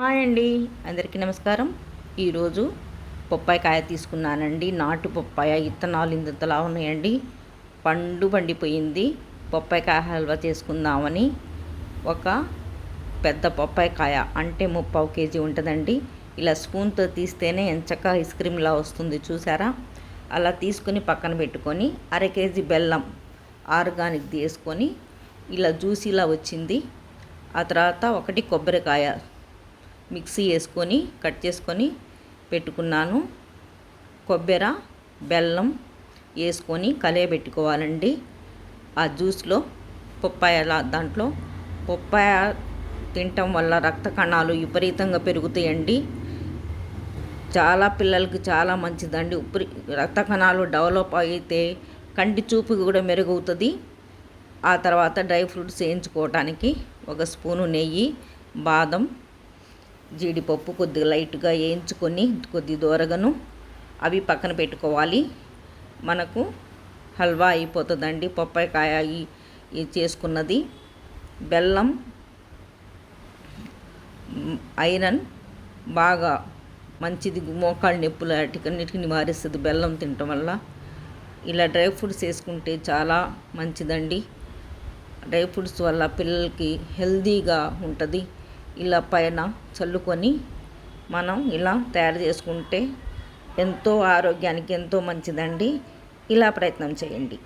Hi అండి, అందరికీ నమస్కారం. ఈరోజు పప్పాయకాయ తీసుకున్నానండి. నాటు పప్పాయ ఇత్తనాలు ఇంతలా ఉన్నాయండి. పండిపోయింది. పప్పాయకాయ హల్వా చేసుకుందామని ఒక పెద్ద పప్పాయకాయ అంటే 30 కేజీ ఉంటుందండి. ఇలా స్పూన్తో తీస్తేనే ఎంచక్క ఐస్ క్రీమ్లా వస్తుంది, చూసారా? అలా తీసుకుని పక్కన పెట్టుకొని 1/2 కేజీ బెల్లం ఆర్గానిక్ తీసుకొని ఇలా జ్యూసీలా వచ్చింది. ఆ తర్వాత ఒకటి కొబ్బరికాయ మిక్సీ వేసుకొని కట్ చేసుకొని పెట్టుకున్నాను. కొబ్బరి బెల్లం వేసుకొని కలియబెట్టుకోవాలండి. ఆ జ్యూస్లో దాంట్లో పప్పాయ తినటం వల్ల రక్త కణాలు విపరీతంగా పెరుగుతాయండి. చాలా పిల్లలకి చాలా మంచిదండి. రక్త కణాలు డెవలప్ అయితే కంటి చూపు కూడా మెరుగవుతుంది. ఆ తర్వాత డ్రై ఫ్రూట్స్ వేయించుకోవటానికి ఒక స్పూను నెయ్యి, బాదం, జీడిపప్పు కొద్దిగా లైట్గా వేయించుకొని కొద్ది దూరగాను అవి పక్కన పెట్టుకోవాలి. మనకు హల్వా అయిపోతుందండి. పప్పాయకాయ చేసుకున్నది. బెల్లం ఐరన్ బాగా మంచిది, మోకాళ్ళ నొప్పులు అన్నిటికీ నివారిస్తుంది బెల్లం తినటం వల్ల. ఇలా డ్రై ఫ్రూట్స్ వేసుకుంటే చాలా మంచిదండి. డ్రై ఫ్రూట్స్ వల్ల పిల్లలకి హెల్తీగా ఉంటుంది. ఇలా పైన చల్లుకొని మనం ఇలా తయారు చేసుకుంటే ఎంతో ఆరోగ్యానికి ఎంతో మంచిదండి. ఇలా ప్రయత్నం చేయండి.